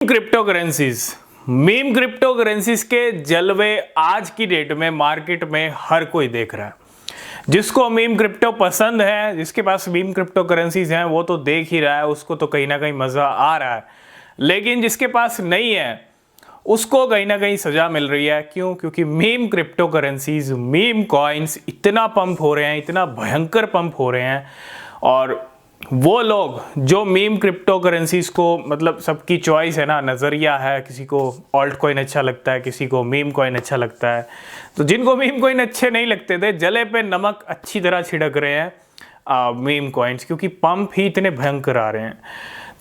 Crypto currencies meme crypto currencies के जलवे आज की डेट में मार्केट में हर कोई देख रहा है। जिसको मीम क्रिप्टो पसंद है, जिसके पास मीम क्रिप्टो करेंसीज हैं, वो तो देख ही रहा है, उसको तो कहीं ना कहीं मजा आ रहा है। लेकिन जिसके पास नहीं है उसको कहीं ना कहीं सजा मिल रही है। क्यों? क्योंकि meme crypto currencies, meme coins इतना पंप हो रहे हैं, इतना भयंकर पंप हो रहे हैं। और वो लोग जो मीम क्रिप्टो करेंसीज को, मतलब सबकी चॉइस है ना, नज़रिया है, किसी को ऑल्ट कॉइन अच्छा लगता है, किसी को मीम कॉइन अच्छा लगता है। तो जिनको मीम कॉइन अच्छे नहीं लगते थे, जले पे नमक अच्छी तरह छिड़क रहे हैं मीम कॉइन्स, क्योंकि पंप ही इतने भयंकर आ रहे हैं।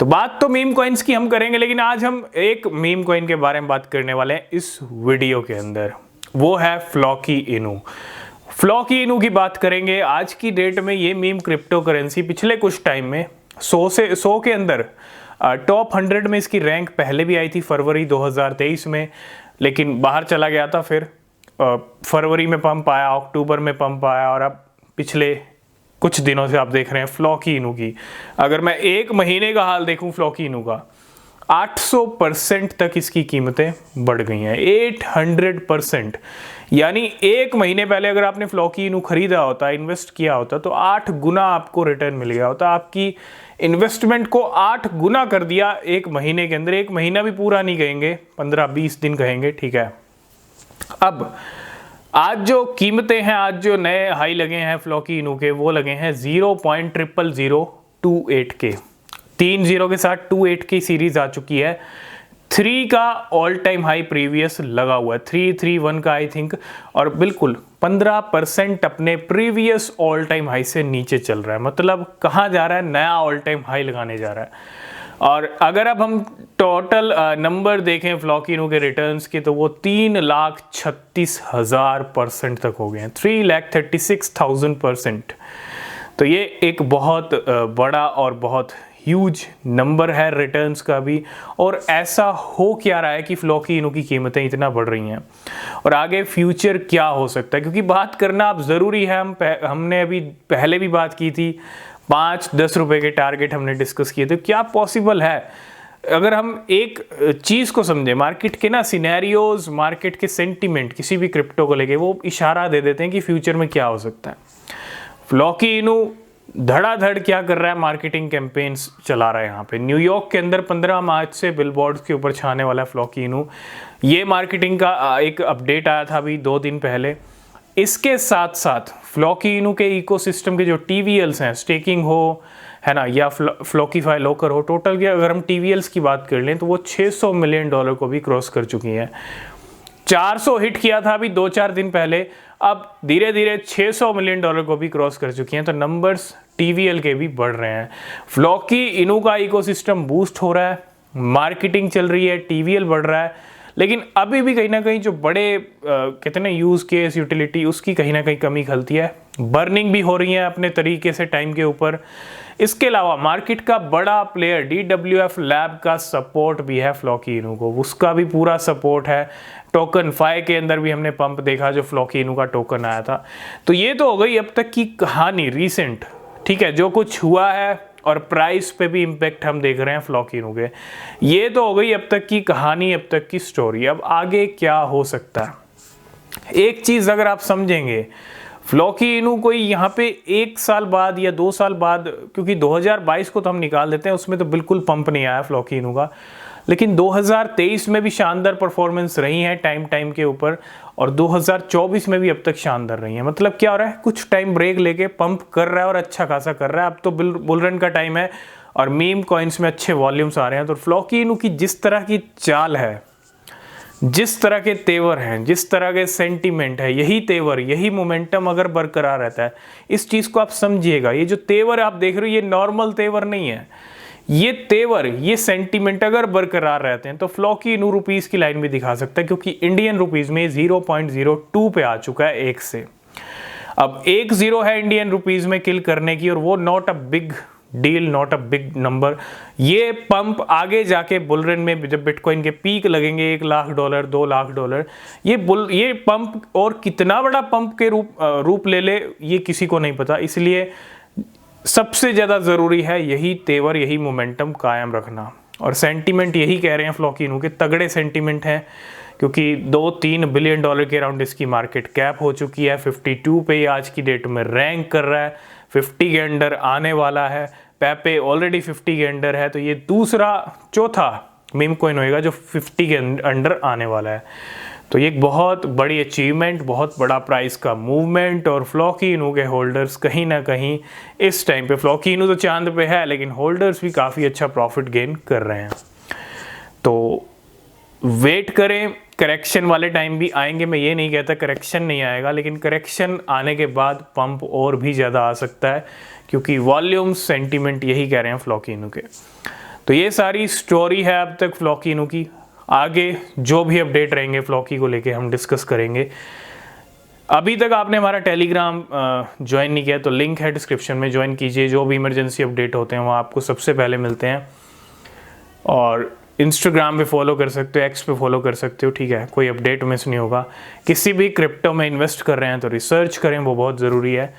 तो बात तो मीम कॉइन्स की हम करेंगे, लेकिन आज हम एक मीम कॉइन के बारे में बात करने वाले हैं इस वीडियो के अंदर। वो है फ्लॉकी इनू। फ्लॉकी इनू की बात करेंगे। आज की डेट में ये मीम क्रिप्टो करेंसी पिछले कुछ टाइम में 100 के अंदर टॉप 100 में इसकी रैंक पहले भी आई थी फरवरी 2023 में, लेकिन बाहर चला गया था। फिर फरवरी में पंप आया, अक्टूबर में पंप आया, और अब पिछले कुछ दिनों से आप देख रहे हैं फ्लॉकी इनू की। अगर मैं एक महीने का हाल देखूं फ्लॉकी इनू का, 800% तक इसकी कीमतें बढ़ गई हैं। 800%। यानी एक महीने पहले अगर आपने फ्लॉकी इनू खरीदा होता, इन्वेस्ट किया होता, तो 8 गुना आपको रिटर्न मिल गया होता। आपकी इन्वेस्टमेंट को 8 गुना कर दिया एक महीने के अंदर। एक महीना भी पूरा नहीं कहेंगे, 15-20 दिन कहेंगे, ठीक है। अब आज जो कीमतें हैं, आज जो नए हाई लगे हैं फ्लॉकी इनू के, वो लगे हैं 0.00028 के। 3 0 के साथ 28 की सीरीज आ चुकी है। 3 का ऑल टाइम हाई प्रीवियस लगा हुआ है, 331 का आई थिंक, और बिल्कुल 15% अपने प्रीवियस ऑल टाइम हाई से नीचे चल रहा है। मतलब कहाँ जा रहा है? नया ऑल टाइम हाई लगाने जा रहा है। और अगर अब हम टोटल नंबर देखें फ्लॉकी इनू के रिटर्न्स के, तो वो 3,36,000% तक हो गए हैं, 3,36,000%। तो ये एक बहुत बड़ा और बहुत ह्यूज नंबर है रिटर्न्स का भी। और ऐसा हो क्या रहा है कि फ्लॉकी इनू की कीमतें इतना बढ़ रही हैं, और आगे फ्यूचर क्या हो सकता है? क्योंकि बात करना अब ज़रूरी है। हमने अभी पहले भी बात की थी, 5-10 रुपए के टारगेट हमने डिस्कस किए थे। क्या पॉसिबल है? अगर हम एक चीज़ को समझें, मार्केट के ना सिनेरियोज, मार्केट के सेंटिमेंट किसी भी क्रिप्टो को लेके वो इशारा दे देते हैं कि फ्यूचर में क्या हो सकता है। फ्लॉकी इनू धड़ाधड़ क्या कर रहा है? मार्केटिंग कैंपेन्स चला रहा है। यहाँ पे न्यूयॉर्क के अंदर 15 मार्च से बिलबोर्ड्स के ऊपर छाने वाला है फ्लॉकी इनू। ये मार्केटिंग का एक अपडेट आया था अभी 2 दिन पहले। इसके साथ साथ फ्लॉकी इनू के इकोसिस्टम के जो टीवीएल्स हैं, स्टेकिंग हो, है ना, या फ्लॉकीफाई लॉकर हो, टोटल की अगर हम टीवीएल्स की बात कर लें तो वो $600 मिलियन को भी क्रॉस कर चुकी हैं। 400 हिट किया था अभी 2-4 दिन पहले, अब धीरे धीरे $600 मिलियन को भी क्रॉस कर चुकी हैं। तो नंबर्स टीवीएल के भी बढ़ रहे हैं। फ्लॉकी इनू का इकोसिस्टम बूस्ट हो रहा है, मार्केटिंग चल रही है, टीवीएल बढ़ रहा है, लेकिन अभी भी कहीं ना कहीं जो बड़े कितने यूज़ केस, यूटिलिटी, उसकी कहीं ना कहीं कमी खलती है। बर्निंग भी हो रही है अपने तरीके से टाइम के ऊपर। इसके अलावा मार्केट का बड़ा प्लेयर DWF लैब का सपोर्ट भी है फ्लॉकी इनू को, उसका भी पूरा सपोर्ट है। टोकन फाई के अंदर भी हमने पंप देखा जो फ्लॉकी इनू का टोकन आया था। तो ये तो हो गई अब तक की कहानी रीसेंट, ठीक है, जो कुछ हुआ है, और प्राइस पे भी इम्पैक्ट हम देख रहे हैं फ्लॉकी इनू के। ये तो हो गई अब तक की कहानी, अब तक की स्टोरी। अब आगे क्या हो सकता है? एक चीज़ अगर आप समझेंगे, फ्लॉकी इनू कोई यहाँ पे 1 साल बाद या 2 साल बाद, क्योंकि 2022 को तो हम निकाल देते हैं, उसमें तो बिल्कुल पंप नहीं आया फ्लॉकी इनू का, लेकिन 2023 में भी शानदार परफॉर्मेंस रही है टाइम के ऊपर, और 2024 में भी अब तक शानदार रही है। मतलब क्या हो रहा है? कुछ टाइम ब्रेक लेके पंप कर रहा है और अच्छा खासा कर रहा है। अब तो बुल रन का टाइम है और मीम कॉइन्स में अच्छे वॉल्यूम्स आ रहे हैं। तो फ्लॉकी इनू की जिस तरह की चाल है, जिस तरह के तेवर हैं, जिस तरह के सेंटीमेंट है, यही तेवर, यही मोमेंटम अगर बरकरार रहता है, इस चीज़ को आप समझिएगा। ये जो तेवर आप देख रहे हो, ये नॉर्मल तेवर नहीं है। ये तेवर, ये सेंटीमेंट अगर बरकरार रहते हैं तो फ्लॉकी इनू रुपीज़ की लाइन भी दिखा सकता है, क्योंकि इंडियन रुपीज़ में 0.02 पे आ चुका है 1 से। अब 1 0 है इंडियन रुपीज़ में किल करने की, और वो not a big deal, not a big number. ये पंप आगे जाके बुलरन में जब बिटकॉइन के पीक लगेंगे, $1,00,000 $2,00,000, ये पंप और कितना बड़ा पंप के रूप ले ले, ये किसी को नहीं पता। इसलिए सबसे ज़्यादा ज़रूरी है यही तेवर, यही मोमेंटम कायम रखना। और सेंटीमेंट यही कह रहे हैं फ्लॉकिनो के, तगड़े सेंटीमेंट हैं, क्योंकि 2-3 बिलियन डॉलर के अराउंड इसकी मार्केट कैप हो चुकी है। 52 पे आज की डेट में रैंक कर रहा है, 50 के अंडर आने वाला है। पेपे ऑलरेडी 50 के अंडर है, तो ये चौथा मीम कॉइन होएगा जो 50 के अंडर आने वाला है। तो ये एक बहुत बड़ी अचीवमेंट, बहुत बड़ा प्राइस का मूवमेंट, और फ्लॉकिनो के होल्डर्स कहीं ना कहीं इस टाइम पे, फ्लॉकिनो तो चांद पे है लेकिन होल्डर्स भी काफ़ी अच्छा प्रॉफिट गेन कर रहे हैं। तो वेट करें, करेक्शन वाले टाइम भी आएंगे। मैं ये नहीं कहता करेक्शन नहीं आएगा, लेकिन करेक्शन आने के बाद पंप और भी ज़्यादा आ सकता है, क्योंकि वॉल्यूम सेंटीमेंट यही कह रहे हैं फ्लॉकिनो के। तो ये सारी स्टोरी है अब तक फ्लॉकिनो की। आगे जो भी अपडेट रहेंगे फ्लॉकी को लेके हम डिस्कस करेंगे। अभी तक आपने हमारा टेलीग्राम ज्वाइन नहीं किया तो लिंक है डिस्क्रिप्शन में, ज्वाइन कीजिए। जो भी इमरजेंसी अपडेट होते हैं वो आपको सबसे पहले मिलते हैं। और इंस्टाग्राम पे फॉलो कर सकते हो, एक्स पे फॉलो कर सकते हो, ठीक है, कोई अपडेट मिस नहीं होगा। किसी भी क्रिप्टो में इन्वेस्ट कर रहे हैं तो रिसर्च करें, वो बहुत ज़रूरी है।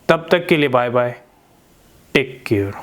तब तक के लिए बाय बाय, टेक केयर।